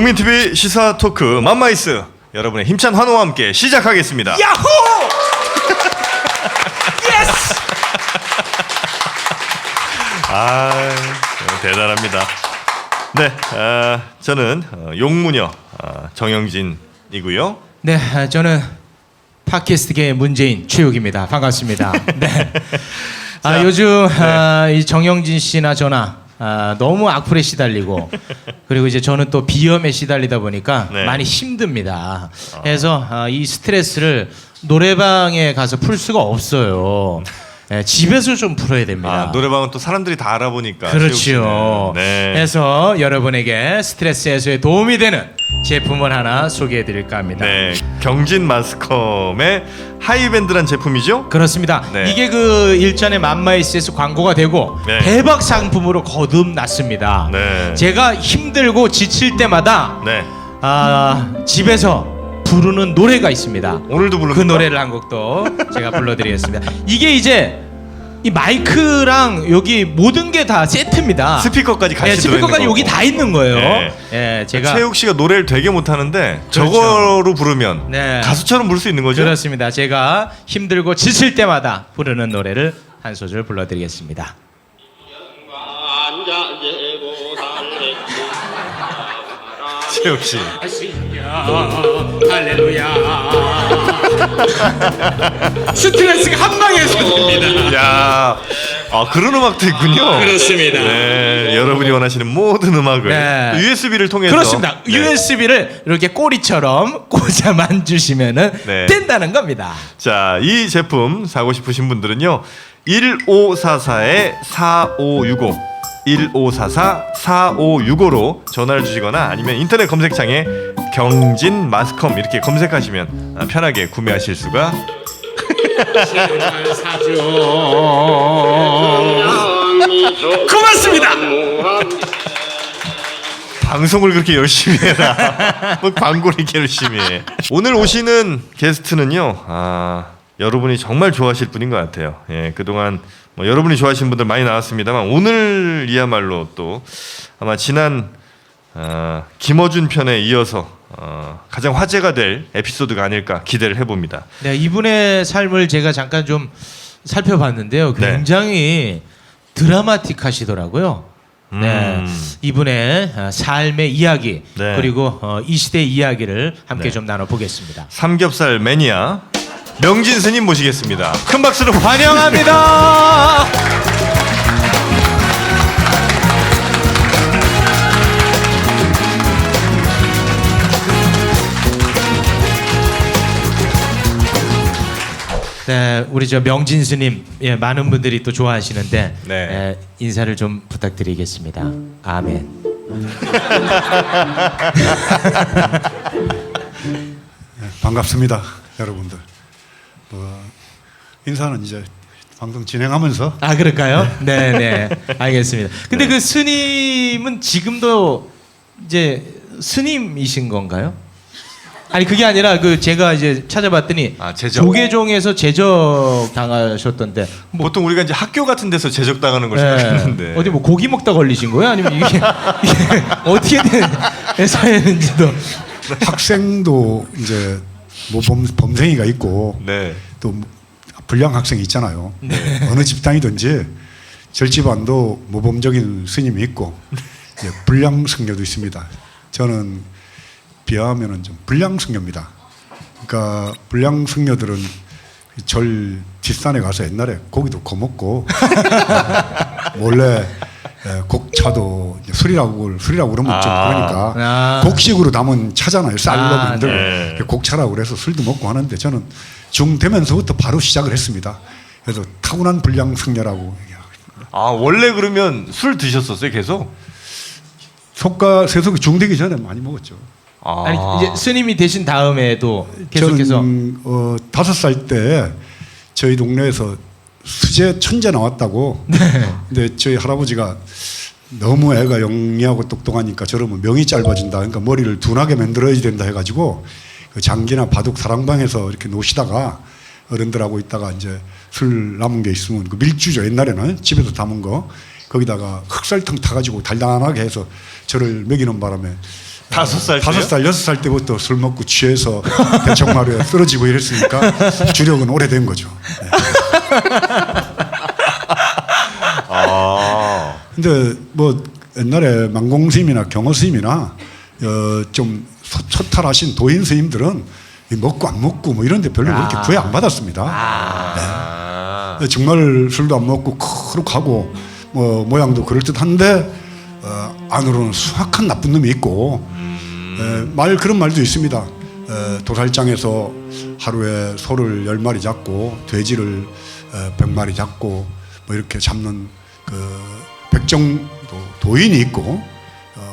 국민TV 시사 토크 맘마이스 여러분의 힘찬 환호와 함께 시작하겠습니다. 야호! 예스! 대단합니다. 네, 저는 용무녀 정영진이고요. 네, 저는 팟캐스트계의 문재인 최욱입니다. 반갑습니다. 네. 자, 요즘 이 정영진 씨나 저나 너무 악플에 시달리고 그리고 이제 저는 또 비염에 시달리다 보니까 네. 많이 힘듭니다. 그래서 이 스트레스를 노래방에 가서 풀 수가 없어요. 네, 집에서 좀 풀어야 됩니다. 노래방은 또 사람들이 다 알아보니까. 그렇죠. 네. 그래서 여러분에게 스트레스 해소에 도움이 되는 제품을 하나 소개해드릴까 합니다. 네, 경진 마스컴의 하이밴드란 제품이죠? 그렇습니다. 네. 이게 그 일전에 맘마이스에서 광고가 되고 네. 대박 상품으로 거듭났습니다. 네. 제가 힘들고 지칠 때마다 네. 집에서 부르는 노래가 있습니다. 오늘도 그 부릅니까? 노래를 한 곡도 제가 불러드리겠습니다. 이게 이제 이 마이크랑 여기 모든 게 다 세트입니다. 스피커까지 같이 네, 스피커까지 들어있는 여기 거고. 다 있는 거예요. 네. 예, 제가 최욱 씨가 노래를 되게 못하는데 그렇죠. 저거로 부르면 네. 가수처럼 부를 수 있는 거죠? 그렇습니다. 제가 힘들고 지칠 때마다 부르는 노래를 한 소절 불러드리겠습니다. 최욱 씨. 할렐루야. 스트레스가 한 방에 해소됩니다. 야, 그런 음악도 있군요. 그렇습니다. 네, 여러분이 원하시는 모든 음악을 네. USB를 통해서. 그렇습니다. 네. USB를 이렇게 꼬리처럼 꽂아만 주시면은 네. 된다는 겁니다. 자, 이 제품 사고 싶으신 분들은요 1544-4565 1544-4565로 전화를 주시거나 아니면 인터넷 검색창에 경진 마스컴 이렇게 검색하시면 편하게 구매하실 수가. 고맙습니다. 방송을 그렇게 열심히 해라. 뭐 광고를 이렇게 열심히 해. 오늘 오시는 게스트는요, 여러분이 정말 좋아하실 분인 것 같아요. 예, 그동안 뭐 여러분이 좋아하시는 분들 많이 나왔습니다만 오늘이야말로 또 아마 지난 김어준 편에 이어서 가장 화제가 될 에피소드가 아닐까 기대를 해봅니다. 네, 이분의 삶을 제가 잠깐 좀 살펴봤는데요. 네. 굉장히 드라마틱하시더라고요. 네, 이분의 삶의 이야기 네. 그리고 이 시대의 이야기를 함께 네. 좀 나눠보겠습니다. 삼겹살 매니아 명진 스님 모시겠습니다. 큰 박수로 환영합니다. 네, 우리 저 명진 스님, 예, 많은 분들이 또 좋아하시는데 네. 예, 인사를 좀 부탁드리겠습니다. 아멘. 반갑습니다, 여러분들. 인사는 이제 방송 진행하면서 아, 그럴까요? 네, 네, 알겠습니다. 근데 그 스님은 지금도 이제 스님이신 건가요? 아니 그게 아니라 그 제가 이제 찾아봤더니 제적. 조계종에서 제적 당하셨던데 보통 우리가 이제 학교 같은 데서 제적당하는 걸 네. 생각했는데 어디 뭐 고기 먹다 걸리신 거예요? 아니면 이게 어떻게 된 사연인지도. 학생도 이제 뭐 범생이가 있고 네. 또 불량 학생이 있잖아요. 어느 집단이든지 절집안도 모범적인 스님이 있고 이제 불량 승려도 있습니다. 저는 비하하면은 좀 불량 승려입니다. 그러니까 불량 승려들은 절 뒷산에 가서 옛날에 고기도 거먹고 몰래 곡차도 술이라고 그러면 좀 그러니까 곡식으로 담은 차잖아요. 쌀로 만든 네. 곡차라고 그래서 술도 먹고 하는데 저는 중 되면서부터 바로 시작을 했습니다. 그래서 타고난 불량 승려라고 얘기합니다. 원래 그러면 술 드셨었어요 계속? 속과 세속이 중되기 전에 많이 먹었죠. 아니 이제 스님이 되신 다음에도 계속해서 저는 5살 때 저희 동네에서 수제 천재 나왔다고. 근데 저희 할아버지가 너무 애가 영리하고 똑똑하니까 저러면 명이 짧아진다. 그러니까 머리를 둔하게 만들어야 된다 해가지고 그 장기나 바둑 사랑방에서 이렇게 노시다가 어른들하고 있다가 이제 술 남은 게 있으면 그 밀주죠. 옛날에는 집에서 담은 거 거기다가 흑설탕 타가지고 달달하게 해서 저를 먹이는 바람에 5살 때요? 5살, 6살 때부터 술 먹고 취해서 대청마루에 쓰러지고 이랬으니까 주력은 오래된 거죠. 네. 아, 근데 뭐 옛날에 망공스님이나 경호스님이나 좀 초탈하신 도인 스님들은 이 먹고 안 먹고 뭐 이런 데 별로 그렇게 구애 안 받았습니다. 네. 정말 술도 안 먹고 거룩하고 뭐 모양도 그럴듯한데 안으로는 수악한 나쁜 놈이 있고 그런 말도 있습니다. 도살장에서 하루에 소를 10마리 잡고 돼지를 100마리 잡고 뭐 이렇게 잡는 그 백정도 도인이 있고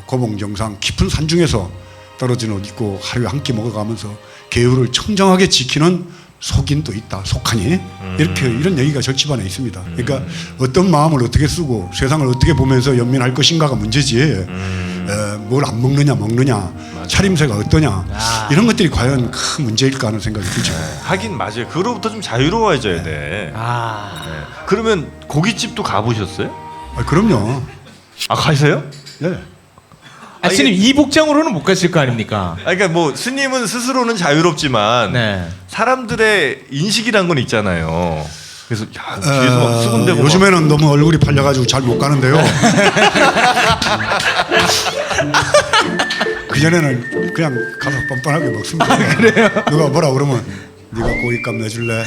고봉정상 깊은 산중에서 떨어진 옷 입고 하루에 한 끼 먹어가면서 계율을 청정하게 지키는 속인도 있다. 속하니 이렇게 이런 얘기가 절집안에 있습니다. 그러니까 어떤 마음을 어떻게 쓰고 세상을 어떻게 보면서 연민할 것인가가 문제지. 뭘 안 먹느냐 먹느냐 차림새가 어떠냐 이런 것들이 과연 큰 문제일까 하는 생각이 들죠. 하긴 맞아요. 그로부터 좀 자유로워져야 돼. 네. 그러면 고깃집도 가보셨어요? 그럼요. 아, 가세요? 네. 스님 이 복장으로는 못 갔을 거 아닙니까? 그러니까 뭐 스님은 스스로는 자유롭지만 네. 사람들의 인식이란 건 있잖아요. 그래서 야, 뒤에서 막 수군대고 요즘에는 너무 얼굴이 팔려가지고 잘 못 가는데요. 그 전에는 그냥 가서 뻔뻔하게 먹습니다. 그래요? 누가 뭐라 그러면 네가 고깃값 내줄래?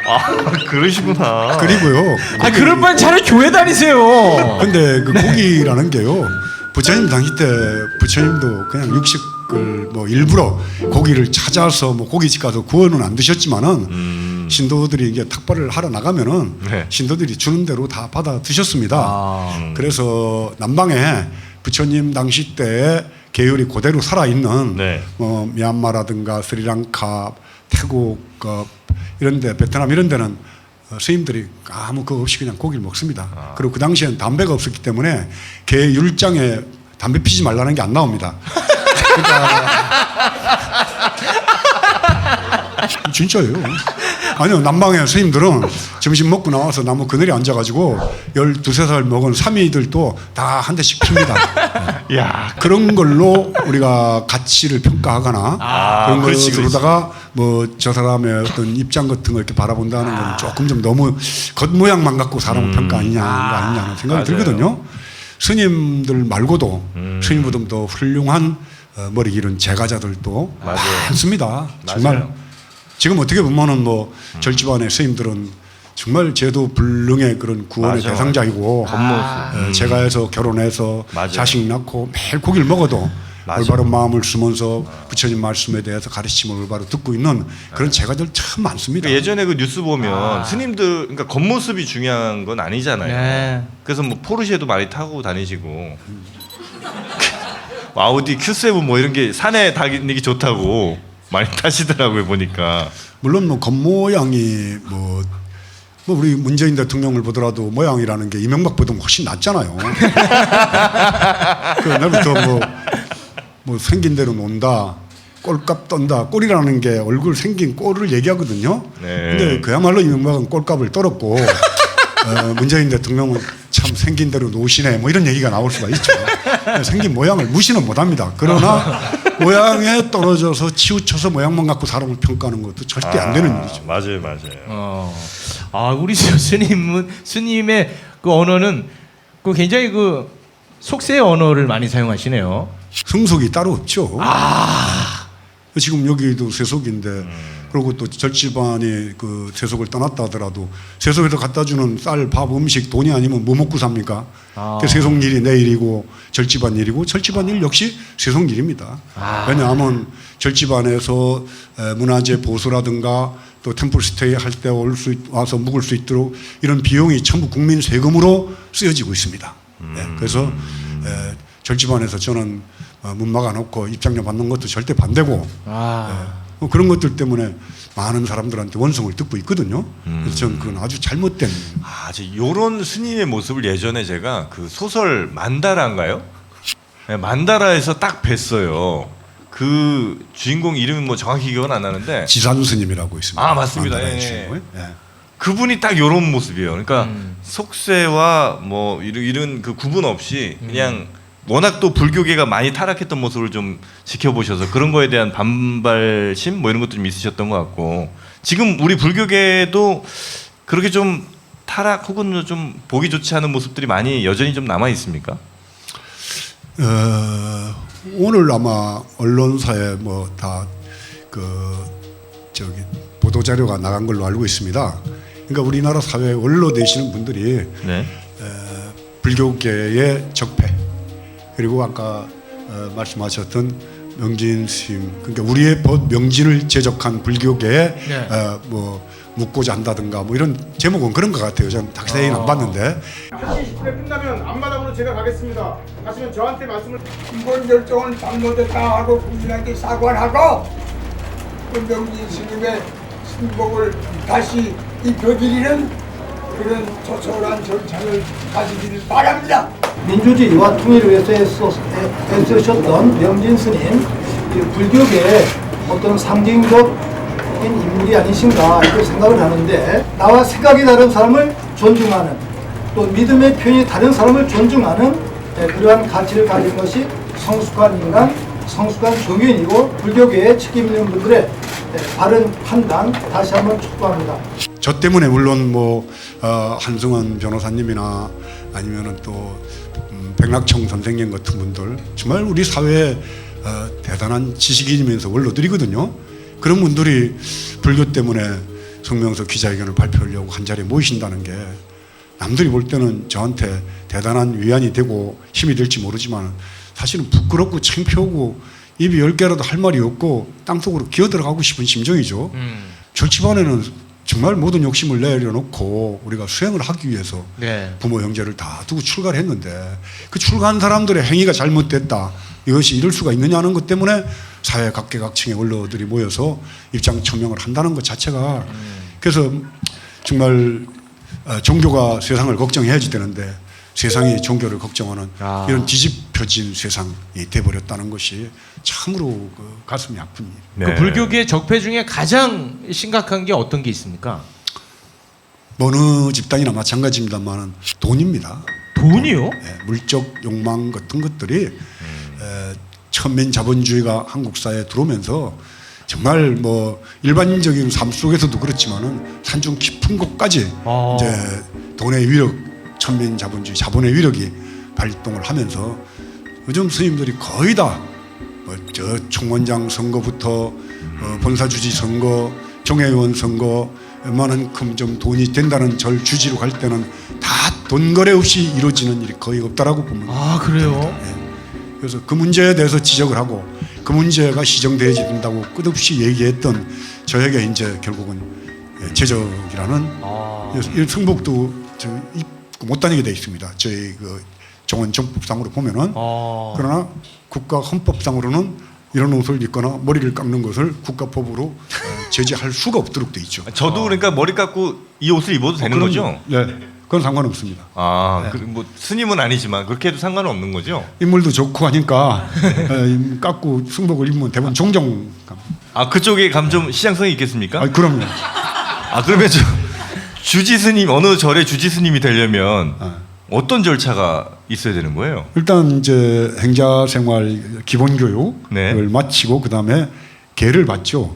아, 그러시구나. 그리고요. 그럴 바엔 차라리 교회 다니세요. 근데 그 고기라는 게요. 부처님 당시 때 부처님도 그냥 육식을 뭐 일부러 고기를 찾아서 뭐 고깃집 가서 구워는 안 드셨지만은 신도들이 이게 탁발을 하러 나가면은 네. 신도들이 주는 대로 다 받아 드셨습니다. 그래서 남방에 부처님 당시 때 계율이 그대로 살아 있는 네. 뭐 미얀마라든가 스리랑카, 태국 이런데 베트남 이런 데는 스님들이 아무 거 없이 그냥 고기를 먹습니다. 그리고 그 당시엔 담배가 없었기 때문에 개 율장에 담배 피지 말라는 게 안 나옵니다. 그러니까 진짜예요. 아니요, 남방의 스님들은 점심 먹고 나와서 나무 그늘에 앉아가지고 12~13살 먹은 사미들도 다 한 대씩 핍니다. 야, 그런 걸로 우리가 가치를 평가하거나 그런 그렇지, 것으로다가 뭐 저 사람의 어떤 입장 같은 걸 이렇게 바라본다는 건 조금 좀 너무 겉모양만 갖고 사람을 평가 아니냐는 생각이 맞아요. 들거든요. 스님들 말고도 스님보다 더 훌륭한 머리 기른 제가자들도 많습니다. 정말 맞아요. 지금 어떻게 보면은 뭐 절집안의 스님들은 정말 제도 불능의 그런 구원의 맞아. 대상자이고 제가해서 결혼해서 맞아요. 자식 낳고 매일 고기를 먹어도 맞아. 올바른 마음을 쓰면서 부처님 말씀에 대해서 가르침을 올바로 듣고 있는 그런 제가들 참 많습니다. 그러니까 예전에 그 뉴스 보면 스님들 그러니까 겉모습이 중요한 건 아니잖아요. 네. 그래서 뭐 포르쉐도 많이 타고 다니시고 아우디 Q7 뭐 이런 게 산에 다니기 좋다고 많이 타시더라고요 보니까. 물론 뭐 겉모양이 뭐 우리 문재인 대통령을 보더라도 모양이라는 게 이명박보다 훨씬 낫잖아요. 그 옛날부터 뭐 생긴 대로 논다, 꼴값 떤다. 꼴이라는 게 얼굴 생긴 꼴을 얘기하거든요. 네. 근데 그야말로 이명박은 꼴값을 떨었고 문재인 대통령은 참 생긴 대로 노시네 뭐 이런 얘기가 나올 수가 있죠. 생긴 모양을 무시는 못합니다. 그러나 모양에 떨어져서 치우쳐서 모양만 갖고 사람을 평가하는 것도 절대 안 되는 일이죠. 맞아요. 우리 스님의 그 언어는 그 굉장히 그 속세의 언어를 많이 사용하시네요. 성속이 따로 없죠. 지금 여기도 세속인데 그리고 또 절집안이 그 세속을 떠났다 하더라도 세속에서 갖다 주는 쌀, 밥, 음식, 돈이 아니면 뭐 먹고 삽니까? 그 세속 일이 내 일이고 절집안 일이고 절집안 일 역시 세속 일입니다. 왜냐하면 절집안에서 문화재 보수라든가 또 템플 스테이 할 때 와서 묵을 수 있도록 이런 비용이 전부 국민 세금으로 쓰여지고 있습니다. 그래서 절집안에서 저는 문 막아놓고 입장료 받는 것도 절대 반대고 그런 것들 때문에 많은 사람들한테 원성을 듣고 있거든요. 그래서 저는 그건 아주 잘못된. 요런 스님의 모습을 예전에 제가 그 소설 만다라인가요? 네, 만다라에서 딱 뵀어요. 그 주인공 이름은 뭐 정확히 기억은 안 나는데 지산 스님이라고 있습니다. 맞습니다. 만다라의 예. 주인공이. 그분이 딱 요런 모습이에요. 그러니까 속세와 뭐 이런 그 구분 없이 그냥 워낙 또 불교계가 많이 타락했던 모습을 좀 지켜보셔서 그런 거에 대한 반발심 뭐 이런 것도 좀 있으셨던 것 같고 지금 우리 불교계도 그렇게 좀 타락 혹은 좀 보기 좋지 않은 모습들이 많이 여전히 좀 남아 있습니까? 오늘 아마 언론사에 뭐 다 저기 보도 자료가 나간 걸로 알고 있습니다. 그러니까 우리나라 사회에 원로 되시는 분들이 네. 불교계의 적폐 그리고 아까 말씀하셨던 명진 스님 그러니까 우리의 법 명진을 제적한 불교계에 네. 뭐 묻고자 한다든가 뭐 이런 제목은 그런 것 같아요. 저는 자세히는 안 봤는데 1시 10분에 끝나면 앞마당으로 제가 가겠습니다. 가시면 저한테 말씀을 이번 결정은 잘못했다 하고 국민한테 사과를 하고 그 명진 스님의 신복을 다시 입혀드리는 그런 조촐한 절차를 가지기를 바랍니다. 민주주의와 통일을 위해서 애쓰셨던 명진 스님, 이 불교계의 어떤 상징적인 인물이 아니신가 이렇게 생각을 하는데 나와 생각이 다른 사람을 존중하는 또 믿음의 표현이 다른 사람을 존중하는 그러한 가치를 가진 것이 성숙한 인간, 성숙한 종교인이고 불교계에 책임 있는 분들의 바른 판단 다시 한번 촉구합니다. 저 때문에 물론 뭐 한승원 변호사님이나 아니면은 또 백낙청 선생님 같은 분들 정말 우리 사회에 대단한 지식인이면서 원로들이거든요. 그런 분들이 불교 때문에 성명서 기자회견을 발표하려고 한 자리에 모이신다는 게 남들이 볼 때는 저한테 대단한 위안이 되고 힘이 될지 모르지만 사실은 부끄럽고 창피하고 입이 10개라도 할 말이 없고 땅속으로 기어 들어가고 싶은 심정이죠. 절집안에는 정말 모든 욕심을 내려놓고 우리가 수행을 하기 위해서 네. 부모 형제를 다 두고 출가를 했는데 그 출가한 사람들의 행위가 잘못됐다. 이것이 이럴 수가 있느냐는 것 때문에 사회 각계각층의 원로들이 모여서 입장 천명을 한다는 것 자체가 그래서 정말 종교가 세상을 걱정해야지 되는데 세상이 종교를 걱정하는 이런 뒤집혀진 세상이 돼버렸다는 것이 참으로 그 가슴이 아픕니다. 네. 그 불교계 적폐 중에 가장 심각한 게 어떤 게 있습니까? 어느 집단이나 마찬가지입니다만 돈입니다. 돈이요? 물적 욕망 같은 것들이 천민 자본주의가 한국 사회에 들어오면서 정말 뭐 일반적인 삶 속에서도 그렇지만은 산중 깊은 곳까지 이제 돈의 위력, 천민 자본주의, 자본의 위력이 발동을 하면서 요즘 스님들이 거의 다 저 총원장 선거부터 본사주지 선거, 종회의원 선거 웬만한큼 좀 돈이 된다는 절 주지로 갈 때는 다 돈 거래 없이 이루어지는 일이 거의 없다라고 보면 아 그래요? 됩니다. 그래서 그 문제에 대해서 지적을 하고 그 문제가 시정되어야 된다고 끝없이 얘기했던 저에게 이제 결국은 제적이라는 승복도 입고 못 다니게 돼 있습니다. 저희 그 정원 정법상으로 보면은 그러나 국가 헌법상으로는 이런 옷을 입거나 머리를 깎는 것을 국가법으로 제재할 수가 없도록 돼 있죠. 저도 그러니까 머리 깎고 이 옷을 입어도 되는 그럼, 거죠? 네, 그건 상관없습니다. 아, 뭐 스님은 아니지만 그렇게 해도 상관은 없는 거죠? 인물도 좋고 하니까 깎고 승복을 입으면 대부분 종종. 아 그쪽에 좀 시장성이 있겠습니까? 아 그럼요. 아 그러면 주지 스님 어느 절의 주지 스님이 되려면 어떤 절차가 있어야 되는 거예요? 일단 이제 행자생활 기본 교육을 네. 마치고 그 다음에 계를 받죠.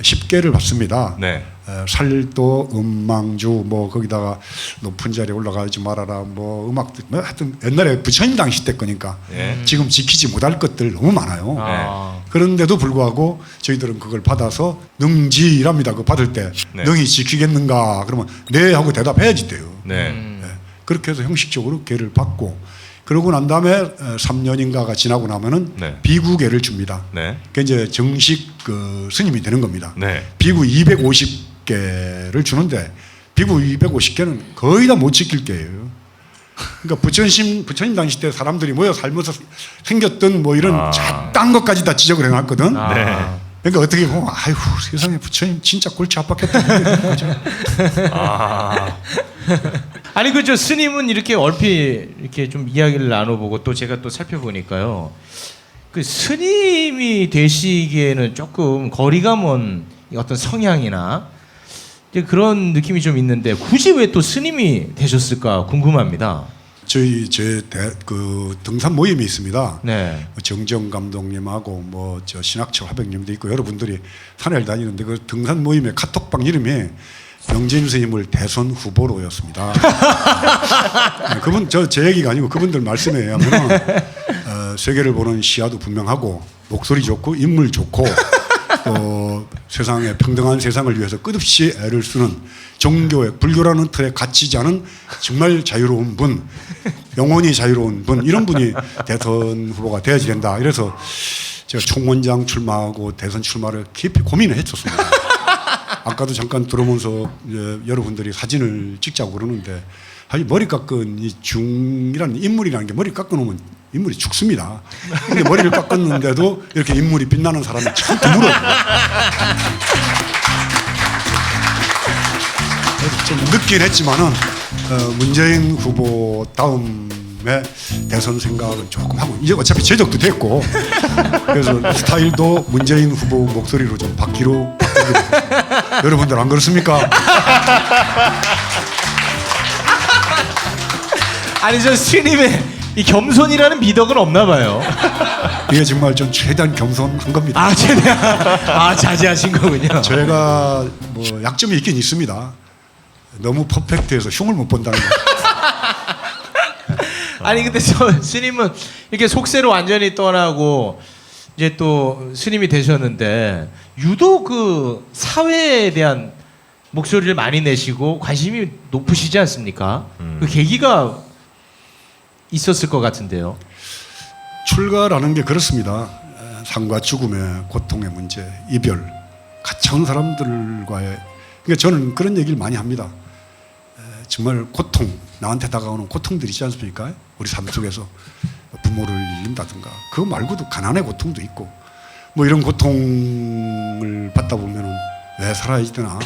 10계를 받습니다. 네. 살도, 음망주, 뭐 거기다가 높은 자리에 올라가지 말아라, 뭐 음악, 뭐 하여튼 옛날에 부처님 당시 때 거니까 지금 지키지 못할 것들 너무 많아요. 그런데도 불구하고 저희들은 그걸 받아서 능지랍니다. 그거 받을 때 네. 능히 지키겠는가? 그러면 네 하고 대답해야지 돼요. 네. 그렇게 해서 형식적으로 계를 받고 그러고 난 다음에 3년인가가 지나고 나면은 네. 비구계를 줍니다. 네. 그 이제 정식 그 스님이 되는 겁니다. 네. 비구 250개를 주는데 비구 250개는 거의 다 못 지킬 게예요. 그러니까 부처님 당시 때 사람들이 모여 살면서 생겼던 뭐 이런 딴 것까지 다 지적을 해놨거든. 네. 그러니까 어떻게 보면 아이고 세상에 부처님 진짜 골치 아팠겠다. 아니 그저 스님은 이렇게 얼핏 이렇게 좀 이야기를 나눠보고 또 제가 또 살펴보니까요. 그 스님이 되시기에는 조금 거리가 먼 어떤 성향이나 이제 그런 느낌이 좀 있는데 굳이 왜 또 스님이 되셨을까 궁금합니다. 그 등산 모임이 있습니다. 네. 정정 감독님하고 뭐 저 신학철 화백님도 있고 여러분들이 산을 다니는데 그 등산 모임의 카톡방 이름이 명진 스님을 대선 후보로였습니다. 네, 그분 제 얘기가 아니고 그분들 말씀에 의하면 세계를 보는 시야도 분명하고 목소리 좋고 인물 좋고 또 세상에 평등한 세상을 위해서 끝없이 애를 쓰는 종교의 불교라는 틀에 갇히지 않은 정말 자유로운 분, 영원히 자유로운 분 이런 분이 대선 후보가 되어야 된다. 이래서 제가 총원장 출마하고 대선 출마를 깊이 고민을 했었습니다. 아까도 잠깐 들어오면서 여러분들이 사진을 찍자고 그러는데 사실 머리 깎은 이 중이라는 인물이라는 게 머리 깎아놓으면 인물이 죽습니다. 근데 머리를 깎았는데도 이렇게 인물이 빛나는 사람이 참 드물어요. 좀 늦긴 했지만은 문재인 후보 다음에 대선 생각은 조금 하고 이제 어차피 제적도 됐고 그래서 스타일도 문재인 후보 목소리로 좀 바뀌기로 여러분들 안 그렇습니까? 아니 저 스님의 이 겸손이라는 미덕은 없나 봐요. 이게 정말 좀 최대한 겸손한 겁니다. 아 최대한 자제하신 거군요. 제가 뭐 약점이 있긴 있습니다. 너무 퍼펙트해서 흉을 못 본다는 거. 아니 근데 저 스님은 이렇게 속세로 완전히 떠나고 이제 또 스님이 되셨는데 유독 그 사회에 대한 목소리를 많이 내시고 관심이 높으시지 않습니까? 그 계기가 있었을 것 같은데요. 출가라는 게 그렇습니다. 삶과 죽음의 고통의 문제, 이별, 가차운 사람들과의 그러니까 저는 그런 얘기를 많이 합니다. 정말 고통, 나한테 다가오는 고통들이 있지 않습니까? 우리 삶 속에서 부모를 잃는다든가 그거 말고도 가난의 고통도 있고 뭐 이런 고통을 받다 보면은 왜 살아야 되나?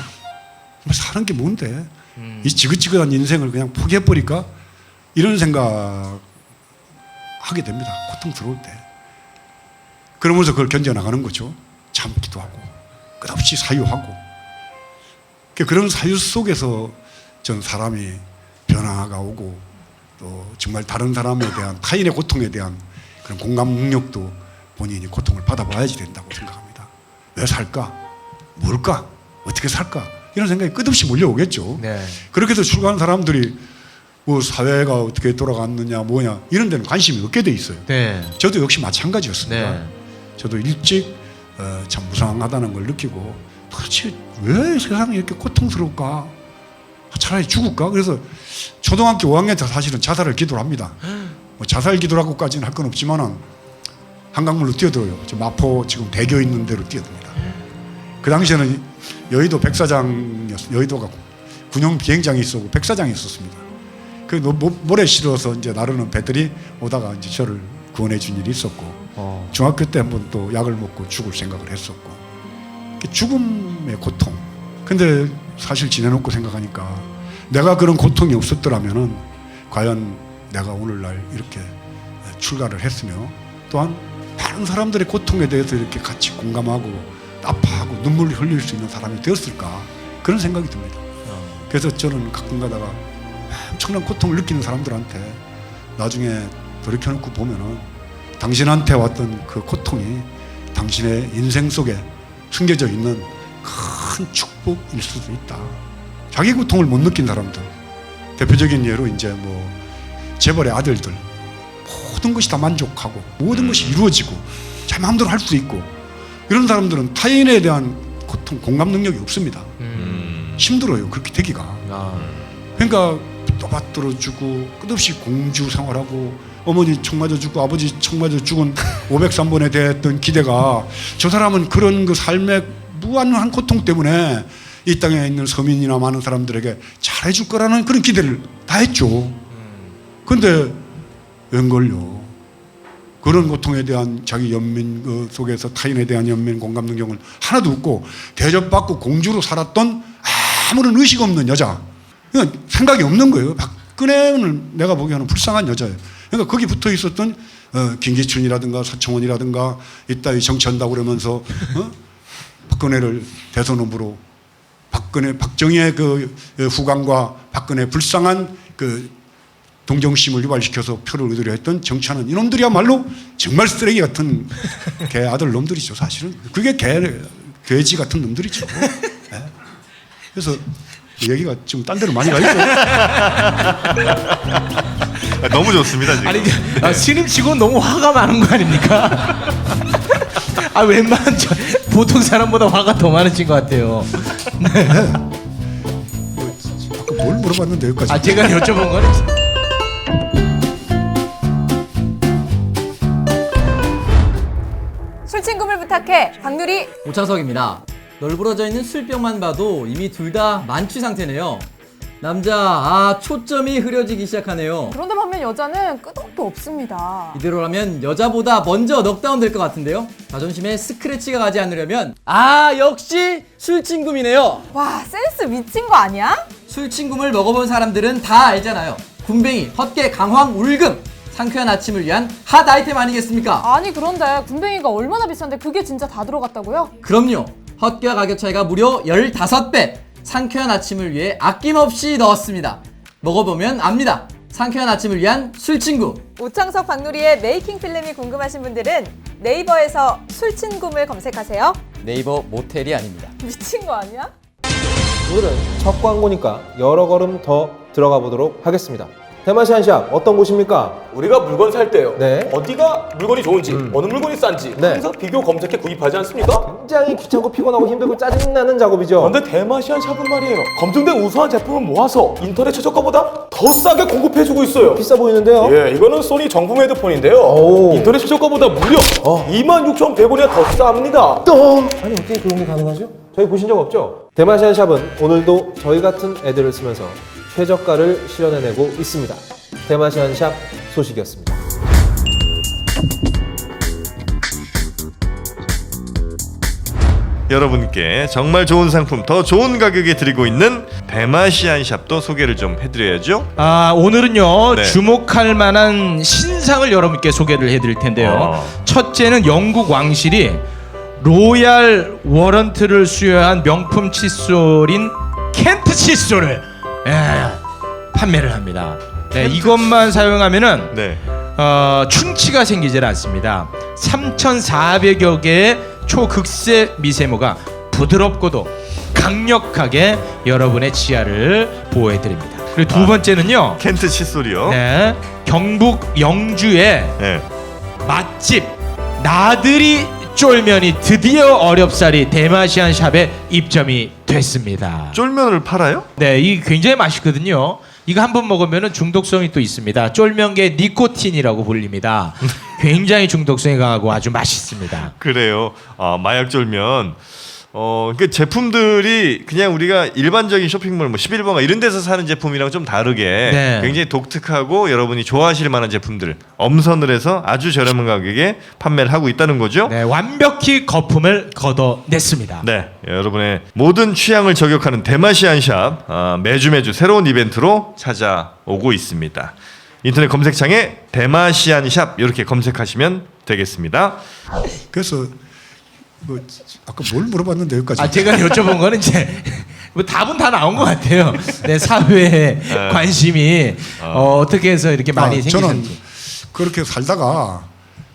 사는 게 뭔데? 이 지긋지긋한 인생을 그냥 포기해버릴까? 이런 생각 하게 됩니다. 고통스러울 때. 그러면서 그걸 견뎌나가는 거죠. 참기도 하고 끝없이 사유하고 그런 사유 속에서 전 사람이 변화가 오고 또 정말 다른 사람에 대한 타인의 고통에 대한 그런 공감 능력도 본인이 고통을 받아봐야지 된다고 생각합니다. 왜 살까? 뭘까? 어떻게 살까? 이런 생각이 끝없이 몰려오겠죠. 네. 그렇게 해서 출가한 사람들이 뭐 사회가 어떻게 돌아갔느냐 뭐냐 이런 데는 관심이 없게 돼 있어요. 네. 저도 역시 마찬가지였습니다. 네. 저도 일찍 참 무상하다는 걸 느끼고 도대체 왜 세상이 이렇게 고통스러울까? 차라리 죽을까? 그래서 초등학교 5학년 때 사실은 자살을 기도를 합니다. 뭐 자살 기도라고까지는 할 건 없지만은 한강물로 뛰어들어요. 저 마포 지금 대교 있는 데로 뛰어듭니다. 그 당시에는 여의도 백사장이었어요. 여의도가 군용 비행장이 있었고 백사장이 있었습니다. 그 모래 실어서 이제 나르는 배들이 오다가 이제 저를 구원해 준 일이 있었고 중학교 때 한번 또 약을 먹고 죽을 생각을 했었고 죽음의 고통. 근데 사실 지내놓고 생각하니까 내가 그런 고통이 없었더라면은 과연 내가 오늘날 이렇게 출가를 했으며 또한 다른 사람들의 고통에 대해서 이렇게 같이 공감하고 아파하고 눈물을 흘릴 수 있는 사람이 되었을까 그런 생각이 듭니다. 그래서 저는 가끔 가다가 엄청난 고통을 느끼는 사람들한테 나중에 돌이켜놓고 보면은 당신한테 왔던 그 고통이 당신의 인생 속에 숨겨져 있는 큰 축복일 수도 있다. 자기 고통을 못 느낀 사람들 대표적인 예로 이제 뭐 재벌의 아들들 모든 것이 다 만족하고 모든 것이 이루어지고 제 마음대로 할 수 있고 이런 사람들은 타인에 대한 고통 공감 능력이 없습니다. 힘들어요 그렇게 되기가. 그러니까 또 받들어주고 끝없이 공주 생활하고 어머니 총 맞아 죽고 아버지 총 맞아 죽은 503번에 대했던 기대가 저 사람은 그런 그 삶의 무한한 고통 때문에 이 땅에 있는 서민이나 많은 사람들에게 잘해줄 거라는 그런 기대를 다 했죠. 그런데 웬걸요. 그런 고통에 대한 자기 연민 속에서 타인에 대한 연민 공감 능력은 하나도 없고 대접받고 공주로 살았던 아무런 의식 없는 여자. 그러니까 생각이 없는 거예요. 박근혜는 내가 보기에는 불쌍한 여자예요. 그러니까 거기 붙어 있었던 김기춘이라든가 서청원이라든가 이따위 정치한다고 그러면서 박근혜를 대선 후보로 박정희의 그 후광과 박근혜 불쌍한 그 동정심을 유발시켜서 표를 얻으려 했던 정치하는 이놈들이야말로 정말 쓰레기 같은 개 아들 놈들이죠. 사실은 그게 돼지 같은 놈들이죠. 예. 그래서 얘기가 지금 딴 데로 많이 가 있고 너무 좋습니다 지금. 아니 스님 치고 너무 화가 많은 거 아닙니까? 아 웬만한 보통 사람보다 화가 더 많으신 것 같아요. 아까 뭘 물어봤는데 여기까지. 아 제가 여쭤본 거는 술친구를 부탁해 박누리. 오창석입니다. 널브러져 있는 술병만 봐도 이미 둘 다 만취 상태네요. 남자, 초점이 흐려지기 시작하네요. 그런데 반면 여자는 끄덕도 없습니다. 이대로라면 여자보다 먼저 넉다운 될 것 같은데요. 자존심에 스크래치가 가지 않으려면 역시 술친굼이네요. 와 센스 미친 거 아니야? 술친굼을 먹어본 사람들은 다 알잖아요. 군뱅이, 헛개, 강황, 울금. 상쾌한 아침을 위한 핫 아이템 아니겠습니까? 아니 그런데 군뱅이가 얼마나 비싼데 그게 진짜 다 들어갔다고요? 그럼요. 헛개와 가격 차이가 무려 15배. 상쾌한 아침을 위해 아낌없이 넣었습니다. 먹어보면 압니다. 상쾌한 아침을 위한 술친구. 오창석 박누리의 메이킹 필름이 궁금하신 분들은 네이버에서 술친굼을 검색하세요. 네이버 모텔이 아닙니다. 미친 거 아니야? 오늘은 첫 광고니까 여러 걸음 더 들어가 보도록 하겠습니다. 대마시안샵 어떤 곳입니까? 우리가 물건 살 때요. 네. 어디가 물건이 좋은지, 어느 물건이 싼지 네. 항상 비교 검색해 구입하지 않습니까? 굉장히 귀찮고 피곤하고 힘들고 짜증나는 작업이죠. 그런데 대마시안 샵은 말이에요. 검증된 우수한 제품을 모아서 인터넷 최저가보다 더 싸게 공급해주고 있어요. 비싸 보이는데요? 예, 이거는 소니 정품 헤드폰인데요. 오. 인터넷 최저가보다 무려 26,100원이나 더 쌉니다. 아니 어떻게 그런 게 가능하죠? 저희 보신 적 없죠? 대마시안샵은 오늘도 저희 같은 애들을 쓰면서 최저가를 실현해내고 있습니다. 대마시안샵 소식이었습니다. 여러분께 정말 좋은 상품 더 좋은 가격에 드리고 있는 대마시안 샵도 소개를 좀 해드려야죠. 오늘은요 네. 주목할 만한 신상을 여러분께 소개를 해드릴 텐데요. 첫째는 영국 왕실이 로얄 워런트를 수여한 명품 칫솔인 켄트 칫솔을 판매를 합니다. 네, 이것만 사용하면은 네. 충치가 생기질 않습니다. 3,400여 개의 초극세 미세모가 부드럽고도 강력하게 여러분의 치아를 보호해드립니다. 그리고 두 번째는요. 켄트 칫솔이요. 네, 경북 영주의 네. 맛집 나들이 쫄면이 드디어 어렵사리 대마시안 샵에 입점이 됐습니다. 쫄면을 팔아요? 네, 이 굉장히 맛있거든요. 이거 한 번 먹으면 중독성이 또 있습니다. 쫄면계 니코틴이라고 불립니다. 굉장히 중독성이 강하고 아주 맛있습니다. 그래요. 마약 쫄면. 그 제품들이 그냥 우리가 일반적인 쇼핑몰 뭐 11번가 이런 데서 사는 제품이랑 좀 다르게 네. 굉장히 독특하고 여러분이 좋아하실 만한 제품들 엄선을 해서 아주 저렴한 가격에 판매를 하고 있다는 거죠. 네, 완벽히 거품을 걷어냈습니다. 네, 여러분의 모든 취향을 저격하는 대마시안 샵 매주 새로운 이벤트로 찾아오고 있습니다. 인터넷 검색창에 대마시안 샵 이렇게 검색하시면 되겠습니다. 그래서 아까 뭘 물어봤는데 여기까지. 제가 여쭤본 거는 이제 뭐 답은 다 나온 것 같아요. 네, 사회에 관심이 어떻게 해서 이렇게 많이 저는 생기는지. 그렇게 살다가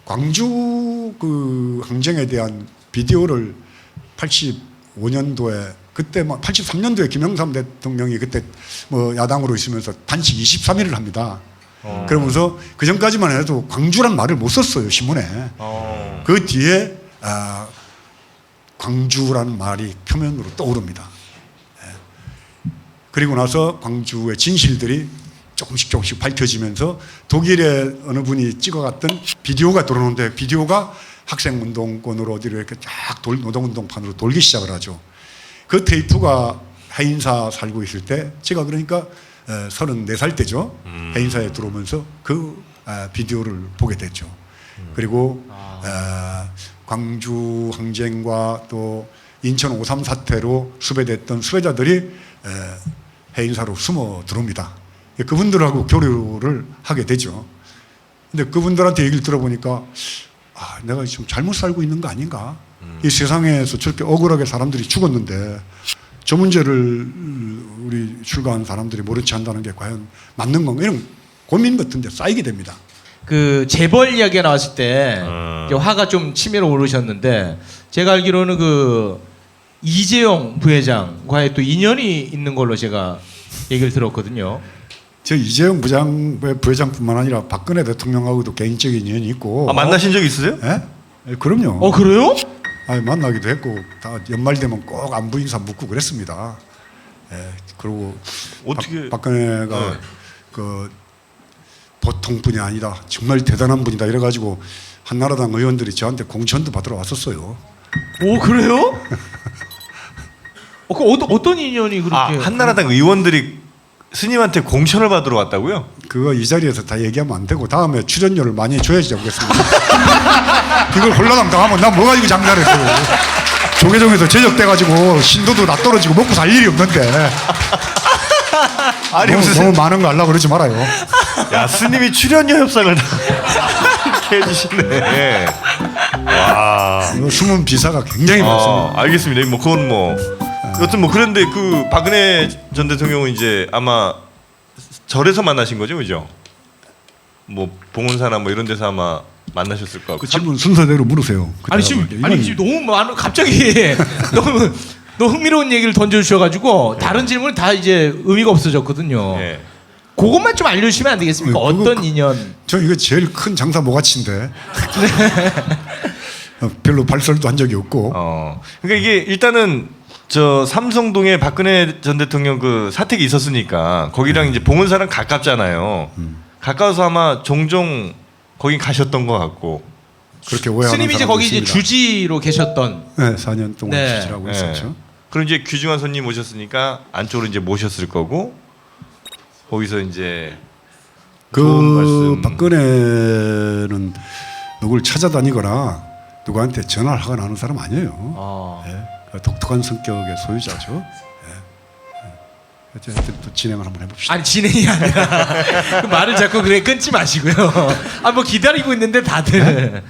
광주 그 항쟁에 대한 비디오를 85년도에 그때 막 83년도에 김영삼 대통령이 그때 뭐 야당으로 있으면서 단식 23일을 합니다. 그러면서 그 전까지만 해도 광주란 말을 못 썼어요 신문에. 그 뒤에 광주라는 말이 표면으로 떠오릅니다. 그리고 나서 광주의 진실들이 조금씩 밝혀지면서 독일의 어느 분이 찍어갔던 비디오가 들어오는데 비디오가 학생운동권으로 어디로 이렇게 쫙 노동운동판으로 돌기 시작을 하죠. 그 테이프가 해인사 살고 있을 때 제가 그러니까 34살 때죠. 해인사에 들어오면서 그 비디오를 보게 됐죠. 그리고 광주 항쟁과 또 인천 5.3 사태로 수배됐던 수배자들이 해인사로 숨어 들어옵니다. 그분들하고 교류를 하게 되죠. 근데 그분들한테 얘기를 들어보니까 내가 좀 잘못 살고 있는 거 아닌가? 이 세상에서 저렇게 억울하게 사람들이 죽었는데 저 문제를 우리 출가한 사람들이 모른 체 한다는 게 과연 맞는 건가? 이런 고민 같은 데 쌓이게 됩니다. 그 재벌 이야기가 나왔을 때 이제 화가 좀 치밀어 오르셨는데 제가 알기로는 그 이재용 부회장과의 또 인연이 있는 걸로 제가 얘기를 들었거든요. 저 이재용 부회장뿐만 아니라 박근혜 대통령하고도 개인적인 인연이 있고. 만나신 적 있으세요? 예? 예, 그럼요. 그래요? 아니, 만나기도 했고 다 연말 되면 꼭 안부 인사 묻고 그랬습니다. 예, 그리고 어떻게 박근혜가 그 보통 분이 아니다, 정말 대단한 분이다 이래가지고 한나라당 의원들이 저한테 공천도 받으러 왔었어요. 오 그래요? 그 어떤 인연이 그렇게? 한나라당 의원들이 스님한테 공천을 받으러 왔다고요? 그거 이 자리에서 다 얘기하면 안 되고 다음에 출연료를 많이 줘야지 하겠습니다. 그걸 홀라당 당하면 나 뭐 가지고 장사를 했고 조계종에서 제적돼가지고 신도도 다 떨어지고 먹고 살 일이 없는데 아니 너무 많은 거 하려고 그러지 말아요. 야 스님이 출연료 협상을 다 이렇게 해주시네. 와. 숨은 비사가 굉장히 많습니다. 알겠습니다. 뭐 그건 뭐 여튼 뭐 그런데 그 박근혜 전 대통령은 이제 아마 절에서 만나신 거죠, 그죠? 뭐 봉은사나 뭐 이런 데서 아마 만나셨을 것 같고. 그 질문 순서대로 물으세요. 아니 지금 너무 많은 갑자기 너무 흥미로운 얘기를 던져주셔가지고 다른 질문은 다 이제 의미가 없어졌거든요. 예. 그것만 좀 알려주시면 안 되겠습니까? 어떤 인연? 저 이거 제일 큰 장사 모가치인데 별로 발설도 한 적이 없고. 그러니까 이게 일단은 저 삼성동에 박근혜 전 대통령 그 사택이 있었으니까 거기랑 이제 봉은사랑 가깝잖아요. 가까워서 아마 종종 거기 가셨던 것 같고. 그렇게 오해하는 스님이 이제 거기 이제 주지로 계셨던. 네, 4년 동안 네. 주지라고 네. 있었죠. 그럼 이제 귀중한 손님 오셨으니까 안쪽으로 이제 모셨을 거고 거기서 이제 그 좋은 말씀. 박근혜는 누굴 찾아다니거나 누구한테 전화를 하거나 하는 사람 아니에요. 예, 그 독특한 성격의 소유자죠. 예. 어쨌든 또 진행을 한번 해봅시다. 아니 진행이 아니라 그 말을 자꾸 그래 끊지 마시고요. 뭐 기다리고 있는데 다들.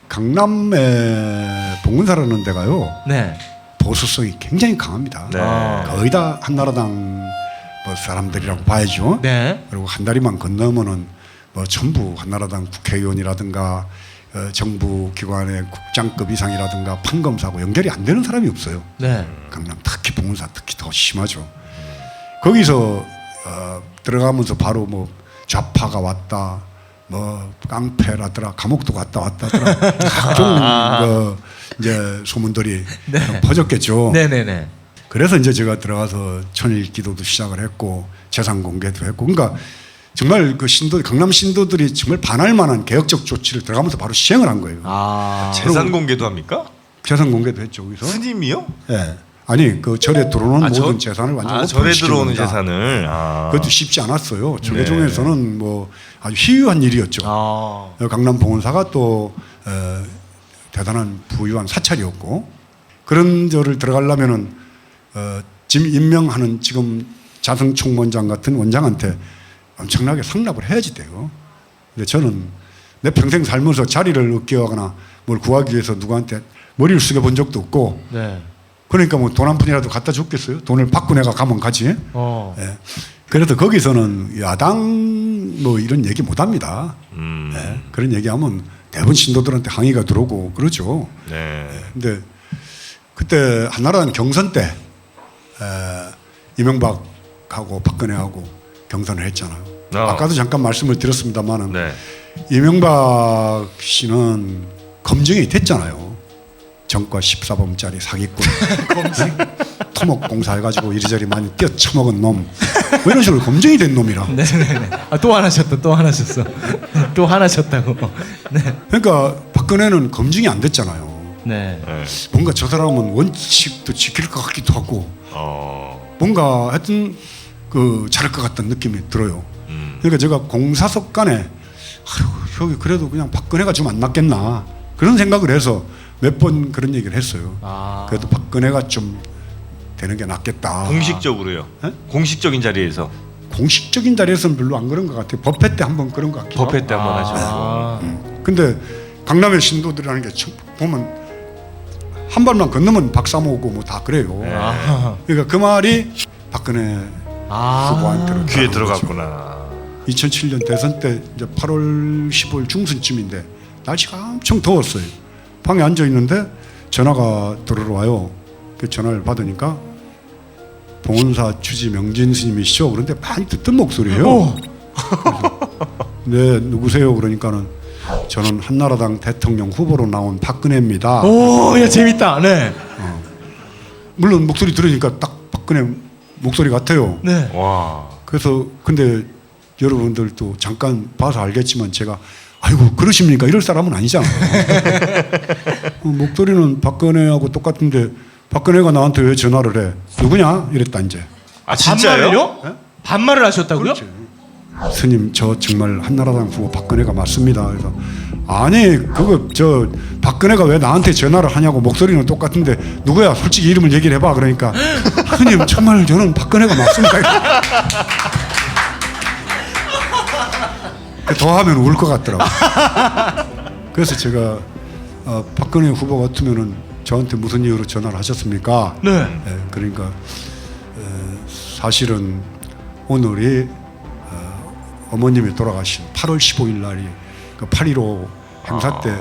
강남에 봉은사라는 데가요. 네. 보수성이 굉장히 강합니다. 네. 거의 다 한나라당 뭐 사람들이라고 봐야죠. 네. 그리고 한 다리만 건너면은 뭐 전부 한나라당 국회의원이라든가 정부 기관의 국장급 이상이라든가 판검사하고 연결이 안 되는 사람이 없어요. 네. 강남 특히 봉은사 특히 더 심하죠. 거기서 들어가면서 바로 뭐 좌파가 왔다, 뭐 깡패라더라, 감옥도 갔다 왔다더라, 각종 이제 소문들이 퍼졌겠죠. 네네네. 그래서 이제 제가 들어가서 천일 기도도 시작을 했고 재산 공개도 했고, 그러니까 정말 그 신도 강남 신도들이 정말 반할 만한 개혁적 조치를 들어가면서 바로 시행을 한 거예요. 재산 공개도 합니까? 재산 공개도 했죠. 거기서. 스님이요? 예. 아니 그 절에 들어오는 모든 재산을 완전 절에 들어오는 오픈시켜놓는다. 재산을. 그것도 쉽지 않았어요. 조계종에서는 뭐 아주 희귀한 일이었죠. 강남 봉은사가 또 대단한 부유한 사찰이었고, 그런 절을 들어가려면은 지금 임명하는 지금 자성 총무원장 같은 원장한테 엄청나게 상납을 해야지 돼요. 근데 저는 내 평생 살면서 자리를 얻기 하거나 뭘 구하기 위해서 누구한테 머리를 숙여 본 적도 없고, 네. 그러니까 뭐 돈 한 푼이라도 갖다 줬겠어요? 돈을 받고 내가 가면 가지. 예. 그래서 거기서는 야당 뭐 이런 얘기 못 합니다. 예. 그런 얘기하면 대부분 신도들한테 항의가 들어오고 그러죠. 네. 예. 근데 그때 한나라당 경선 때 이명박하고 박근혜하고 경선을 했잖아요. 아까도 잠깐 말씀을 드렸습니다만은 네. 이명박 씨는 검증이 됐잖아요. 정과 14범짜리 사기꾼, 토목공사 해가지고 이리저리 많이 뛰어쳐먹은 놈, 뭐 이런 식으로 검증이 된 놈이라. 네네네. 또 하나셨다. 또 하나셨어. 또 하나셨다고. 네. 그러니까 박근혜는 검증이 안 됐잖아요. 네. 뭔가 저 사람은 원칙도 지킬 것 같기도 하고, 뭔가 하여튼 그 잘할 것 같다는 느낌이 들어요. 그러니까 제가 공사석 간에 여기 그래도 그냥 박근혜가 좀 안 낫겠나 그런 생각을 해서 몇 번 그런 얘기를 했어요. 그래도 박근혜가 좀 되는 게 낫겠다. 공식적으로요? 네? 공식적인 자리에서? 공식적인 자리에서는 별로 안 그런 것 같아요. 법회 때 한번 그런 것 같기도 법회 때 하고. 한번 하셨고. 근데 강남의 신도들이라는 게 보면 한 발만 건너면 박사모 오고 뭐 다 그래요. 그러니까 그 말이 박근혜 후보한테로 귀에 들어갔구나. 2007년 대선 때 이제 8월 15일 중순쯤인데 날씨가 엄청 더웠어요. 방에 앉아 있는데 전화가 들어와요. 그 전화를 받으니까 봉은사 주지 명진 스님이시죠? 그런데 많이 듣던 목소리예요. 네, 누구세요? 그러니까는 저는 한나라당 대통령 후보로 나온 박근혜입니다. 오, 야 재밌다. 네. 물론 목소리 들으니까 딱 박근혜 목소리 같아요. 네. 와. 그래서 근데 여러분들도 잠깐 봐서 알겠지만 제가 아이고 그러십니까? 이럴 사람은 아니잖아요. 목소리는 박근혜하고 똑같은데 박근혜가 나한테 왜 전화를 해? 누구냐? 이랬다 이제. 아 진짜요? 반말을요? 반말을 하셨다고요? 스님 저 정말 한나라당 후보 박근혜가 맞습니다. 그래서 아니 그거 저 박근혜가 왜 나한테 전화를 하냐고 목소리는 똑같은데 누구야? 솔직히 이름을 얘기를 해봐. 그러니까 스님 정말 저는 박근혜가 맞습니다. 더 하면 울 것 같더라고. 그래서 제가 박근혜 후보 같으면은 저한테 무슨 이유로 전화를 하셨습니까? 네. 그러니까 사실은 오늘이 어머님이 돌아가신 8월 15일 날이 그 8.15 행사 때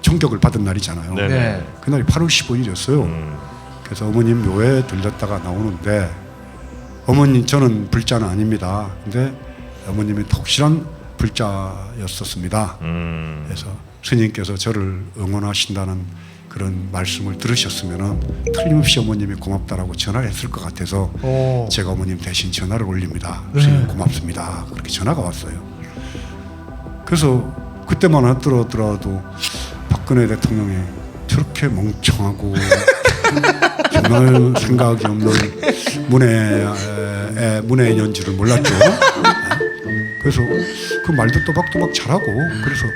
총격을 받은 날이잖아요. 네네. 그날이 8월 15일이었어요. 그래서 어머님 묘에 들렸다가 나오는데 어머님 저는 불자는 아닙니다. 근데 어머님이 독실한 불자였었습니다. 그래서 스님께서 저를 응원하신다는 그런 말씀을 들으셨으면 틀림없이 어머님이 고맙다라고 전화를 했을 것 같아서 제가 어머님 대신 전화를 올립니다. 스님 고맙습니다. 그렇게 전화가 왔어요. 그래서 그때만 하더라도 박근혜 대통령이 저렇게 멍청하고 정말 생각이 없는 문외인인 줄을 몰랐죠. 그래서 그 말도 또박또박 잘하고 그래서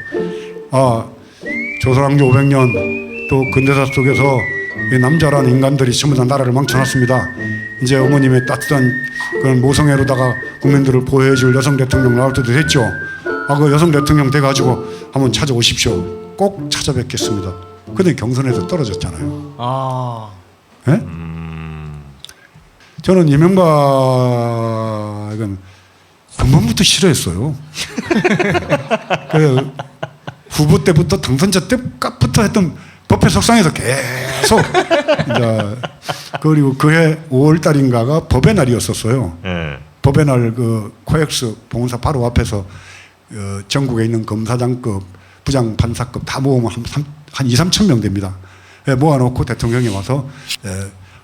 조선왕조 500년 또 근대사 속에서 이 남자란 인간들이 전부 다 나라를 망쳐놨습니다. 이제 어머님의 따뜻한 그런 모성애로다가 국민들을 보호해줄 여성 대통령 나올 때도 됐죠. 그 여성 대통령 돼가지고 한번 찾아오십시오. 꼭 찾아뵙겠습니다. 근데 경선에서 떨어졌잖아요. 네? 저는 이명박은 근본부터 싫어했어요. 그 후보 때부터 당선자 때부터 했던 법회 속상에서 계속 이제 그리고 그해 5월 달인가가 법의 날이었었어요. 네. 법의 날 그 코엑스 봉은사 바로 앞에서 전국에 있는 검사장급, 부장 판사급 다 모으면 한 2, 3천 명 됩니다. 모아놓고 대통령이 와서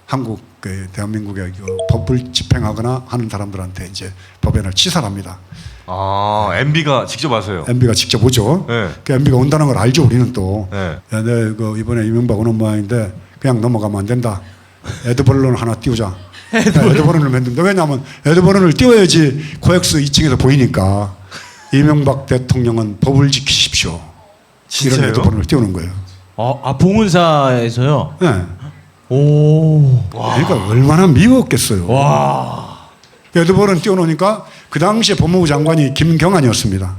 한국 대한민국의 법을 집행하거나 하는 사람들한테 이제 법의 날 치사합니다. MB가 직접 와서요. MB가 직접 오죠. 네. 그 MB가 온다는 걸 알죠. 우리는 또. 네. 그 이번에 이명박 오는 모양인데 그냥 넘어가면 안 된다. 에드벌룬 하나 띄우자. 에드벌룬을 만든다. 왜냐하면 에드벌룬을 띄워야지 코엑스 2층에서 보이니까 이명박 대통령은 법을 지키십시오. 진짜요? 이런 에드벌룬을 띄우는 거예요. 봉은사에서요? 네. 오. 그러니까 얼마나 미웠겠어요. 와. 에드벌룬 띄워놓으니까 그 당시에 법무부 장관이 김경환이었습니다.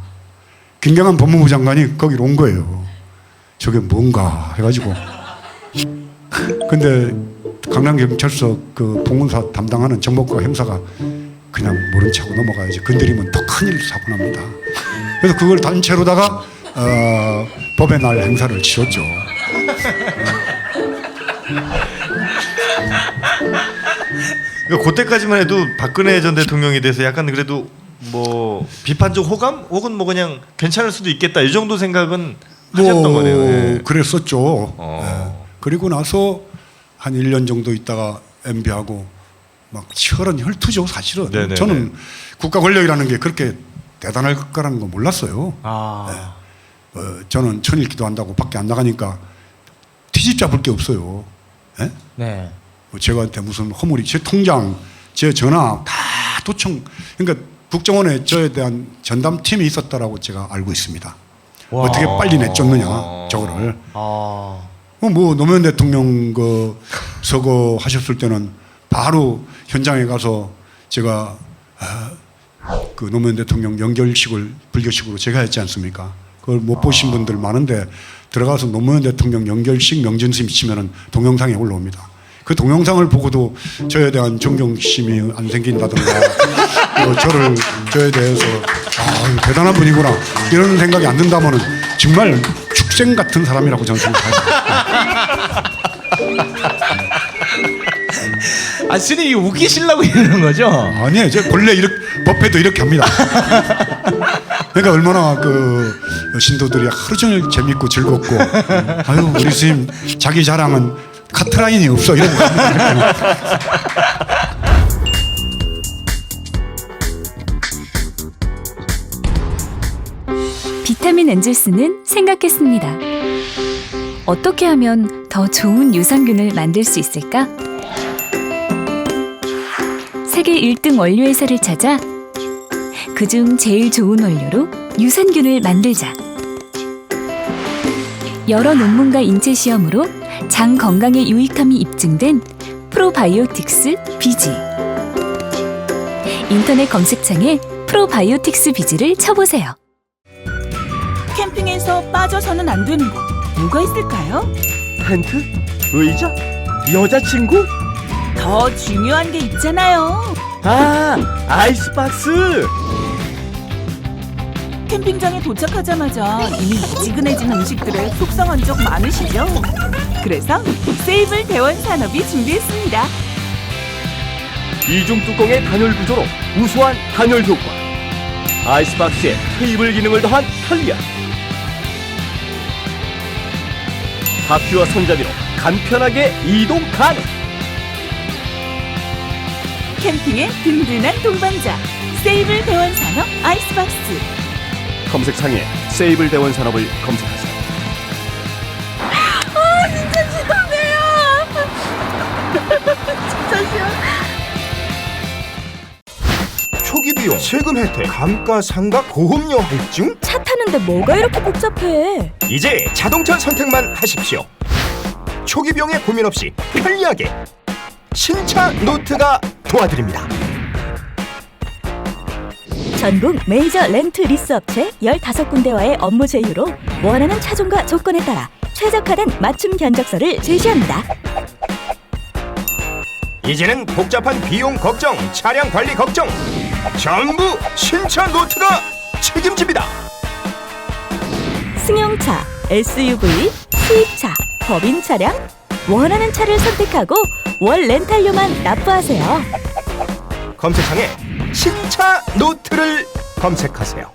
김경환 법무부 장관이 거기로 온 거예요. 저게 뭔가 해가지고. 근데 강남경찰서 그 봉은사 담당하는 정보과 형사가 그냥 모른 척하고 넘어가야지. 건드리면 더 큰일 사고 납니다. 그래서 그걸 단체로다가 법의 날 행사를 치렀죠. 그때까지만 해도 박근혜 전 대통령에 대해서 약간 그래도 뭐 비판적 호감 혹은 뭐 그냥 괜찮을 수도 있겠다 이 정도 생각은 하셨던 거네요. 예. 그랬었죠. 그리고 나서 한 1년 정도 있다가 MB하고 막 치열한 혈투죠, 사실은. 네네네. 저는 국가 권력이라는 게 그렇게 대단할 거라는 거 몰랐어요. 저는 천일 기도한다고 밖에 안 나가니까 뒤집 잡을 게 없어요. 예? 네. 제가한테 무슨 허물이, 제 통장, 제 전화 다 도청, 그러니까 국정원에 저에 대한 전담팀이 있었다라고 제가 알고 있습니다. 와. 어떻게 빨리 내쫓느냐, 저거를. 뭐 노무현 대통령 그 서거 하셨을 때는 바로 현장에 가서 제가 그 노무현 대통령 연결식을 불교식으로 제가 했지 않습니까? 그걸 못 보신 분들 많은데 들어가서 노무현 대통령 연결식 명진스님 치면은 동영상에 올라옵니다. 그 동영상을 보고도 저에 대한 존경심이 안 생긴다든가 저에 대해서 대단한 분이구나 이런 생각이 안 든다면은 정말 축생 같은 사람이라고 저는 생각합니다. 아 스님이 웃기시려고 이러는 거죠? 아니에요. 저 본래 이렇게 법회도 이렇게 합니다. 그러니까 얼마나 그 신도들이 하루 종일 재밌고 즐겁고 아유 우리 스님 자기 자랑은 카트라인이 없어 이러고 갑니다. 비타민 엔젤스는 생각했습니다. 어떻게 하면 더 좋은 유산균을 만들 수 있을까? 세계 1등 원료회사를 찾아 그중 제일 좋은 원료로 유산균을 만들자. 여러 논문과 인체 시험으로 장 건강에 유익함이 입증된 프로바이오틱스 비지. 인터넷 검색창에 프로바이오틱스 비지를 쳐보세요. 캠핑에서 빠져서는 안 되는 것 뭐가 있을까요? 텐트? 의자? 여자친구? 더 중요한 게 있잖아요. 아, 아이스박스! 캠핑장에 도착하자마자 이미 미지근해진 음식들에 속상한 적 많으시죠? 그래서 세이블 대원 산업이 준비했습니다. 이중 뚜껑의 단열 구조로 우수한 단열 효과. 아이스박스에 테이블 기능을 더한 편리함. 바퀴와 손잡이로 간편하게 이동 가능. 캠핑의 든든한 동반자 세이블 대원 산업 아이스박스. 검색창에 세이블 대원 산업을 검색하세요. 진짜 시원해요. 진짜 시원. 초기 비용, 세금 혜택, 감가상각, 보험료 할증? 차 타는데 뭐가 이렇게 복잡해? 이제 자동차 선택만 하십시오. 초기 비용에 고민 없이 편리하게 신차 노트가 도와드립니다. 전국 메이저 렌트 리스 업체 15군데와의 업무 제휴로 원하는 차종과 조건에 따라 최적화된 맞춤 견적서를 제시합니다. 이제는 복잡한 비용 걱정, 차량 관리 걱정 전부 신차 노트가 책임집니다. 승용차, SUV, 수입차, 법인 차량 원하는 차를 선택하고 월 렌탈료만 납부하세요. 검색창에 신차 노트를 검색하세요.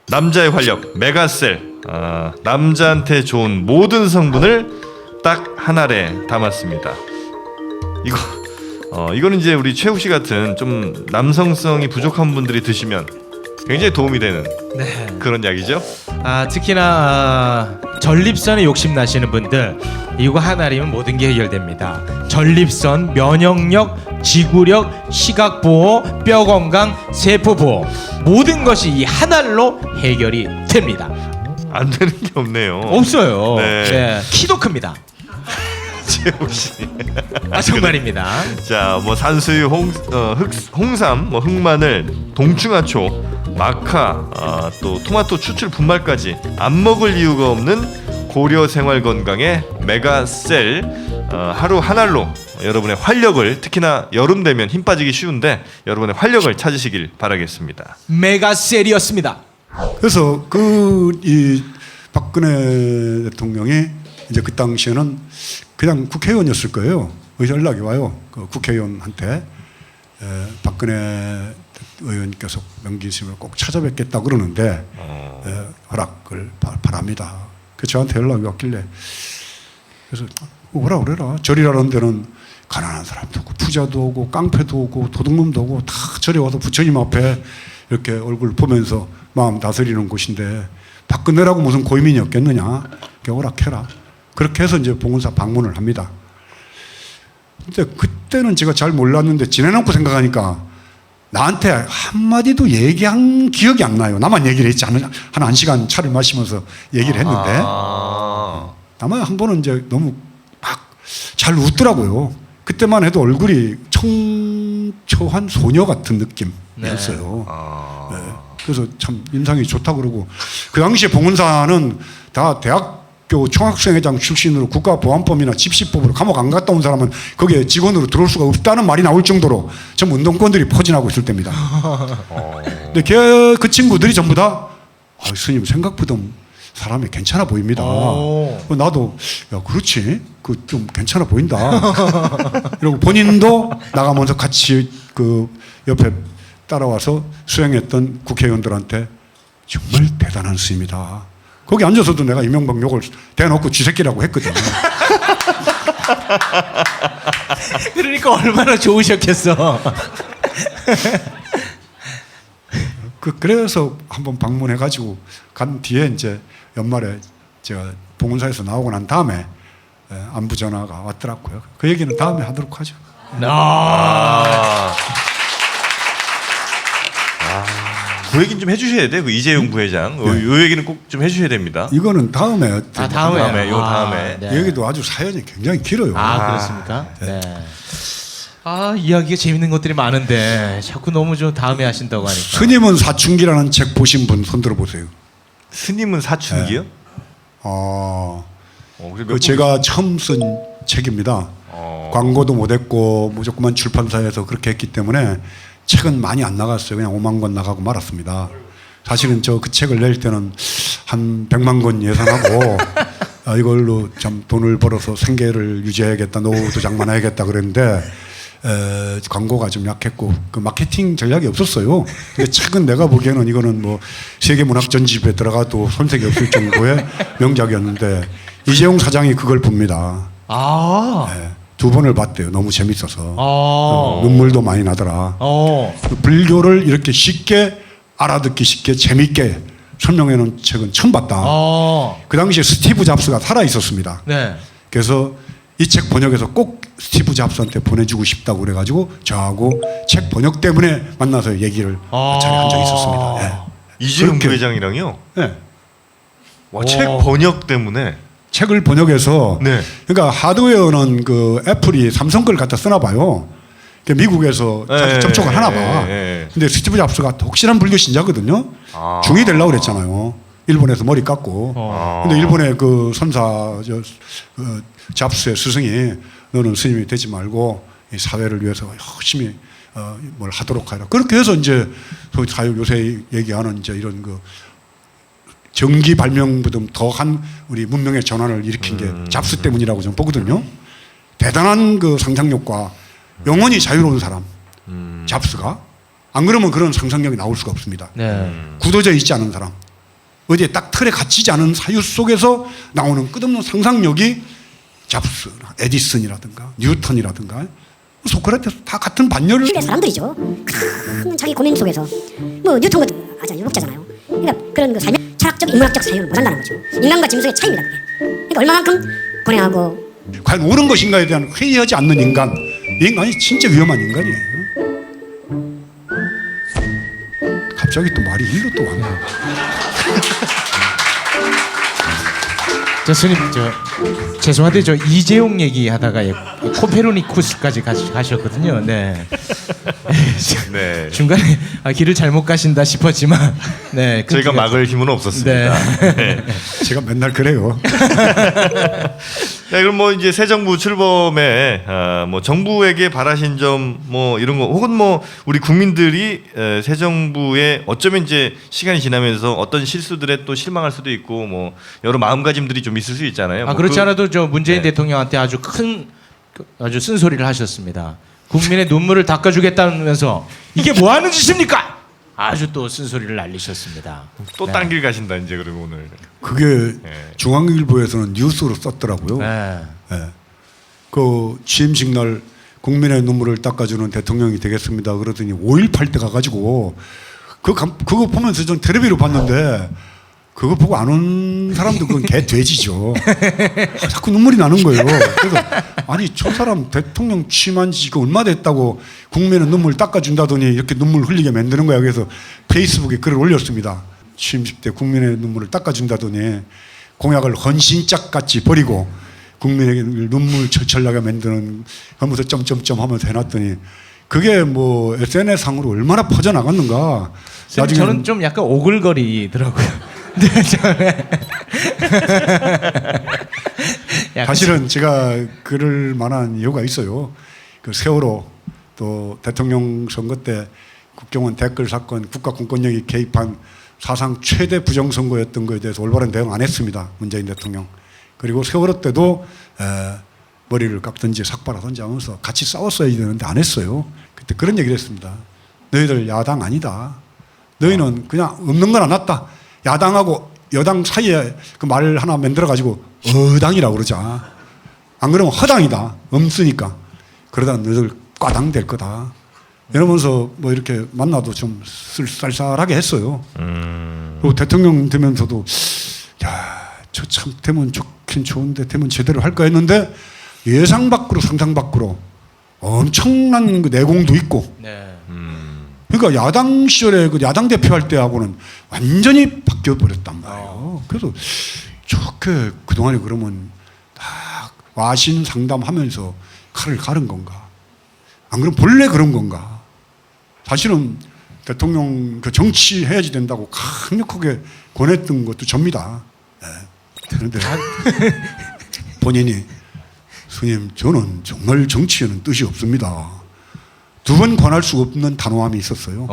남자의 활력 메가셀. 남자한테 좋은 모든 성분을 딱 한 알에 담았습니다. 이거는 이제 우리 최욱 씨 같은 좀 남성성이 부족한 분들이 드시면 굉장히 도움이 되는 그런 약이죠. 특히나 전립선에 욕심 나시는 분들 이거 하나리면 모든 게 해결됩니다. 전립선, 면역력, 지구력, 시각 보호, 뼈 건강, 세포 보호 모든 것이 이 한 알로 해결이 됩니다. 안 되는 게 없네요. 없어요. 네. 키도 큽니다. 최욱 씨. 정말입니다. 자, 뭐 산수유, 홍삼, 뭐 흑마늘, 동충하초, 마카, 또 토마토 추출 분말까지 안 먹을 이유가 없는 고려 생활 건강의 메가셀. 하루 한 알로 여러분의 활력을, 특히나 여름 되면 힘 빠지기 쉬운데 여러분의 활력을 찾으시길 바라겠습니다. 메가셀이었습니다. 그래서 이 박근혜 대통령이 이제 그 당시에는 그냥 국회의원이었을 거예요. 그래서 연락이 와요. 그 국회의원한테 박근혜 의원께서 명기심을 꼭 찾아뵙겠다 그러는데 허락을 바랍니다. 그 저한테 연락이 왔길래 그래서 오라 그래라. 절이라는 데는 가난한 사람도 오고 부자도 오고 깡패도 오고 도둑놈도 오고 다 절에 와서 부처님 앞에 이렇게 얼굴 보면서 마음 다스리는 곳인데 박근혜라고 무슨 고위민이었겠느냐. 오락해라. 그렇게 해서 이제 봉은사 방문을 합니다. 근데 그때는 제가 잘 몰랐는데 지내놓고 생각하니까 나한테 한마디도 얘기한 기억이 안 나요. 나만 얘기를 했지. 한 1시간 차를 마시면서 얘기를 했는데 다만 한 번은 이제 너무 막 잘 웃더라고요. 그때만 해도 얼굴이 청초한 소녀 같은 느낌이었어요. 그래서 참 인상이 좋다고 그러고 그 당시에 봉은사는 다 대학교 총학생회장 출신으로 국가보안법이나 집시법으로 감옥 안 갔다 온 사람은 거기에 직원으로 들어올 수가 없다는 말이 나올 정도로 전부 운동권들이 포진하고 있을 때입니다. 근데 그 친구들이 전부 다 스님 생각보다 사람이 괜찮아 보입니다. 나도 야 그렇지 그 좀 괜찮아 보인다. 이러고 본인도 나가면서 같이 그 옆에 따라와서 수행했던 국회의원들한테 정말 대단한 스님이다. 거기 앉아서도 내가 이명박 욕을 대놓고 쥐새끼라고 했거든요. 그러니까 얼마나 좋으셨겠어. 그래서 한번 방문해가지고 간 뒤에 이제 연말에 제가 봉은사에서 나오고 난 다음에 안부 전화가 왔더라고요. 그 얘기는 다음에 하도록 하죠. 그 얘기는 좀 해주셔야 돼. 그 이재용 부회장. 이 얘기는 꼭 좀 해주셔야 됩니다. 이거는 다음에. 다음에. 이 얘기도 아주 사연이 굉장히 길어요. 그렇습니까? 네. 이야기가 재밌는 것들이 많은데 자꾸 너무 좀 다음에 하신다고 하니까. 스님은 사춘기라는 책 보신 분 손들어 보세요. 스님은 사춘기요? 그 제가 처음 쓴 책입니다. 광고도 못했고 무조건 출판사에서 그렇게 했기 때문에 책은 많이 안 나갔어요. 그냥 5만 권 나가고 말았습니다. 사실은 그 책을 낼 때는 한 100만 권 예산하고 이걸로 참 돈을 벌어서 생계를 유지해야겠다, 노후도 장만해야겠다 그랬는데 광고가 좀 약했고 그 마케팅 전략이 없었어요. 근데 책은 내가 보기에는 이거는 뭐 세계 문학 전집에 들어가도 손색이 없을 정도의 명작이었는데 이재용 사장이 그걸 봅니다. 네, 2번을 봤대요. 너무 재밌어서 눈물도 많이 나더라. 불교를 이렇게 쉽게 알아듣기 쉽게 재밌게 설명해 놓은 책은 처음 봤다. 그 당시에 스티브 잡스가 살아 있었습니다. 네. 그래서 이 책 번역해서 꼭 스티브 잡스한테 보내주고 싶다고 그래가지고 저하고 책 번역 때문에 만나서 얘기를 자리에 한 적이 있었습니다. 네. 이재용 부회장이랑요? 네. 와, 책 번역 때문에? 책을 번역해서 네. 그러니까 하드웨어는 그 애플이 삼성 걸 갖다 쓰나 봐요. 미국에서 접촉을 하나 봐. 근데 스티브 잡스가 독실한 불교 신자거든요. 중이 되려고 그랬잖아요. 일본에서 머리 깎고. 근데 일본의 그 선사 잡스의 스승이 너는 스님이 되지 말고 이 사회를 위해서 열심히 뭘 하도록 하라. 그렇게 해서 이제 요새 얘기하는 이제 이런 그 전기 발명보다 더한 우리 문명의 전환을 일으킨 게 잡스 때문이라고 저는 보거든요. 대단한 그 상상력과 영원히 자유로운 사람, 잡스가. 안 그러면 그런 상상력이 나올 수가 없습니다. 굳어져 있지 않은 사람, 어디에 딱 틀에 갇히지 않은 사유 속에서 나오는 끝없는 상상력이 잡스, 에디슨이라든가 뉴턴이라든가 소크라테스 다 같은 반열을 사람들이죠. 큰 자기 고민 속에서 뭐 뉴턴 같은 아주 유복자잖아요. 그러니까 그런 그 삶의 철학적 인문학적 자유를 못한다는 거죠. 인간과 짐승의 차이입니다. 그게. 그러니까 얼마만큼 고뇌하고 과연 옳은 것인가에 대한 회의하지 않는 인간, 이 인간이 진짜 위험한 인간이에요. 갑자기 또 말이 일로 또 왔네. 저 스님 죄송한데 저 이재용 얘기하다가 코페르니쿠스까지 가셨거든요. 네. 네. 중간에 길을 잘못 가신다 싶었지만 네. 저희가 막을 힘은 없었습니다. 네. 제가 맨날 그래요. 네, 그럼 뭐 이제 새 정부 출범에 뭐 정부에게 바라신 점 뭐 이런 거 혹은 뭐 우리 국민들이 새 정부에 어쩌면 이제 시간이 지나면서 어떤 실수들에 또 실망할 수도 있고 뭐 여러 마음가짐들이 좀 있을 수 있잖아요. 뭐 그렇지 않아도 저 문재인 대통령한테 아주 아주 쓴소리를 하셨습니다. 국민의 눈물을 닦아주겠다면서 이게 뭐 하는 짓입니까? 아주 또 쓴소리를 날리셨습니다. 또 딴 길 가신다 이제 그러면 오늘. 그게 중앙일보에서는 뉴스로 썼더라고요. 그 취임식 날 국민의 눈물을 닦아주는 대통령이 되겠습니다. 그러더니 5.18 때 가가지고 그거 보면서 전 텔레비로 봤는데 그거 보고 안 온 사람도 그건 개 돼지죠. 자꾸 눈물이 나는 거예요. 그래서 아니 저 사람 대통령 취임한 지 얼마 됐다고 국민의 눈물 닦아준다더니 이렇게 눈물 흘리게 만드는 거야. 그래서 페이스북에 글을 올렸습니다. 취임식 때 국민의 눈물을 닦아준다더니 공약을 헌신짝같이 버리고 국민에게 눈물 철철나게 만드는 하면서 점점점 하면서 해놨더니 그게 뭐 SNS 상으로 얼마나 퍼져 나갔는가. 나중에 저는 좀 약간 오글거리더라고요. 사실은 제가 그럴 만한 이유가 있어요. 그 세월호 또 대통령 선거 때 국정원 댓글 사건 국가 공권력이 개입한 사상 최대 부정선거였던 것에 대해서 올바른 대응 안 했습니다. 문재인 대통령. 그리고 세월호 때도 머리를 깎든지 삭발하든지 하면서 같이 싸웠어야 되는데 안 했어요. 그때 그런 얘기를 했습니다. 너희들 야당 아니다. 너희는 그냥 없는 건 안 왔다. 야당하고 여당 사이에 그 말 하나 만들어가지고 어당이라고 그러자. 안 그러면 허당이다. 없으니까. 그러다 너희들 과당 될 거다. 이러면서 뭐 이렇게 만나도 좀 쌀쌀하게 했어요. 그리고 대통령 되면서도 야, 저 참 되면 좋긴 좋은데 되면 제대로 할까 했는데 예상 밖으로 상상 밖으로 엄청난 그 내공도 있고. 네. 그러니까 야당 시절에 그 야당 대표할 때하고는 완전히 바뀌어 버렸단 말이에요. 그래서 좋게 그동안에 그러면 다 와신 상담하면서 칼을 가른 건가? 안 그러면 본래 그런 건가? 사실은 대통령 그 정치해야지 된다고 강력하게 권했던 것도 접니다. 네. 그런데 본인이 스님 저는 정말 정치에는 뜻이 없습니다. 두 번 권할 수 없는 단호함이 있었어요.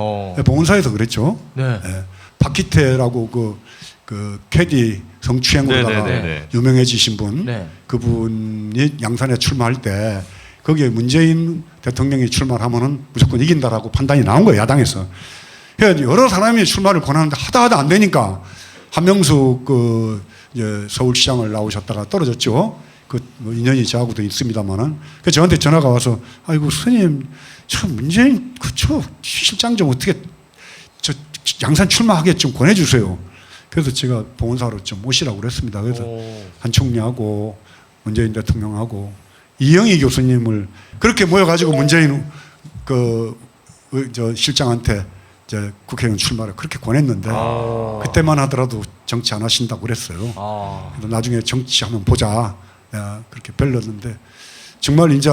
봉은사에서 그랬죠. 네. 네. 박희태라고 그 캐디 성추행으로다가 유명해지신 분, 네. 그분이 양산에 출마할 때 거기에 문재인 대통령이 출마를 하면은 무조건 이긴다라고 판단이 나온 거예요, 야당에서. 그래서 여러 사람이 출마를 권하는데 하다 안 되니까 한명숙 이제 서울시장을 나오셨다가 떨어졌죠. 뭐 인연이 저하고도 있습니다만은. 그래서 저한테 전화가 와서 아이고 스님 참 문재인 그쵸 실장 좀 어떻게 저 양산 출마하게 좀 권해주세요. 그래서 제가 봉은사로 좀 모시라고 그랬습니다. 그래서 한 총리하고 문재인 대통령하고 이영희 교수님을 그렇게 모여가지고 문재인 저 실장한테 이제 국회의원 출마를 그렇게 권했는데 그때만 하더라도 정치 안 하신다고 그랬어요. 그래서 나중에 정치하면 보자. 그렇게 별렀는데 정말 이제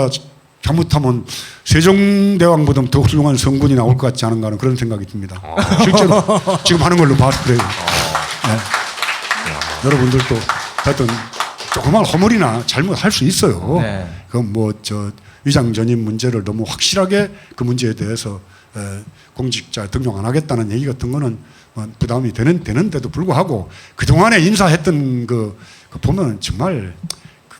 잘못하면 세종대왕보다 더 훌륭한 성군이 나올 것 같지 않은가 하는 그런 생각이 듭니다. 실제로 지금 하는 걸로 봐서 그래요. 네. 여러분들도 하여튼 조그만 허물이나 잘못할 수 있어요. 네. 그건 뭐 위장 전입 문제를 너무 확실하게 그 문제에 대해서 공직자 등용 안 하겠다는 얘기 같은 거는 부담이 되는데도 불구하고 그동안에 인사했던 그 보면 정말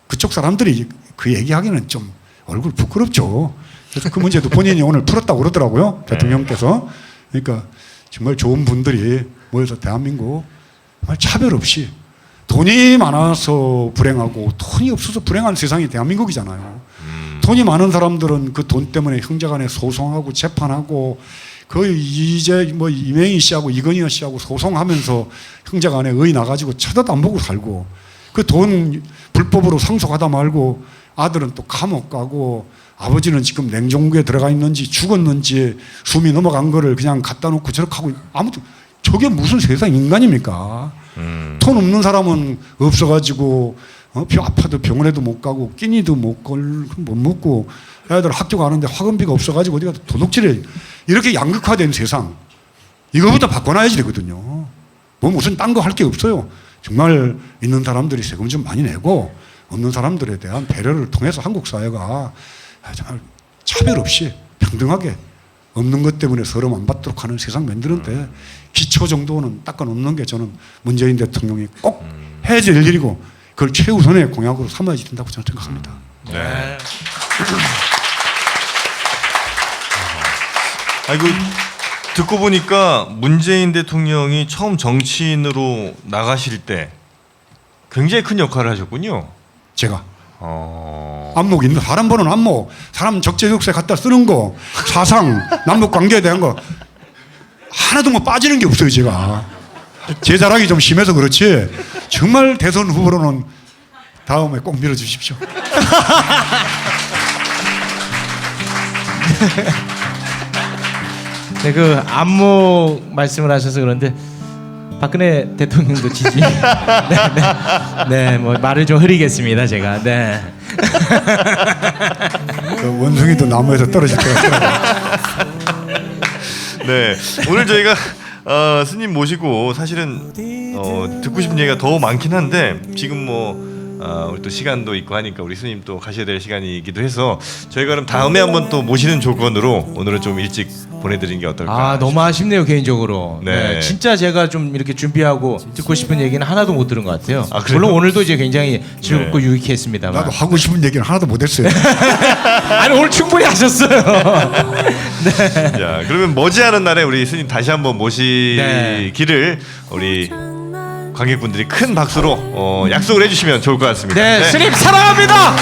그쪽 사람들이 그 얘기하기는 좀 얼굴 부끄럽죠. 그래서 그 문제도 본인이 오늘 풀었다고 그러더라고요. 대통령께서. 그러니까 정말 좋은 분들이 모여서 대한민국 정말 차별 없이 돈이 많아서 불행하고 돈이 없어서 불행한 세상이 대한민국이잖아요. 돈이 많은 사람들은 그 돈 때문에 형제간에 소송하고 재판하고 거의 이제 뭐 이명희 씨하고 이건희 씨하고 소송하면서 형제간에 의 나가지고 쳐다도 안 보고 살고 그 돈 불법으로 상속하다 말고 아들은 또 감옥 가고 아버지는 지금 냉장고에 들어가 있는지 죽었는지 숨이 넘어간 거를 그냥 갖다 놓고 저렇게 하고 아무튼 저게 무슨 세상 인간입니까? 돈 없는 사람은 없어가지고 뼈 아파도 병원에도 못 가고 끼니도 못 먹고 애들 학교 가는데 학원비가 없어가지고 어디 가서 도둑질해. 이렇게 양극화된 세상 이거보다 바꿔놔야지 되거든요. 뭐 무슨 딴 거 할 게 없어요. 정말 있는 사람들이 세금 좀 많이 내고 없는 사람들에 대한 배려를 통해서 한국 사회가 정말 차별 없이 평등하게 없는 것 때문에 서로 안 받도록 하는 세상 만드는데 기초 정도는 닦아놓는 게 저는 문재인 대통령이 꼭 해야 될 일이고 그걸 최우선의 공약으로 삼아야지 된다고 저는 생각합니다. 네. 아이고 듣고 보니까 문재인 대통령이 처음 정치인으로 나가실 때 굉장히 큰 역할을 하셨군요. 제가 안목 있는 사람 보는 안목, 사람 적재적소에 갖다 쓰는 거, 사상, 남북 관계에 대한 거 하나도 뭐 빠지는 게 없어요. 제가 제 자랑이 좀 심해서 그렇지 정말 대선 후보로는 다음에 꼭 밀어주십시오. 네, 그 안목 말씀을 하셔서 그런데 박근혜 대통령도 지지. 네, 뭐 말을 좀 흐리겠습니다, 제가. 네. 그 원숭이도 나무에서 떨어질 것 같아요. 네, 오늘 저희가 스님 모시고 사실은 듣고 싶은 얘기가 더 많긴 한데 지금 우리 또 시간도 있고 하니까 우리 스님 또 가셔야 될 시간이기도 해서 저희가 그럼 다음에 한번 또 모시는 조건으로 오늘은 좀 일찍 보내드리는 게 어떨까? 아, 너무 아쉽네요, 개인적으로. 네. 네, 진짜 제가 좀 이렇게 준비하고 듣고 싶은 얘기는 하나도 못 들은 것 같아요. 아, 그래요? 물론 오늘도 이제 굉장히 즐겁고 네. 유익했습니다만. 나도 하고 싶은 얘기는 하나도 못했어요. 아니, 오늘 충분히 하셨어요. 네. 자, 그러면 머지않은 날에 우리 스님 다시 한번 모시기를 우리 관객분들이 큰 박수로 약속을 해주시면 좋을 것 같습니다. 네, 스님 사랑합니다.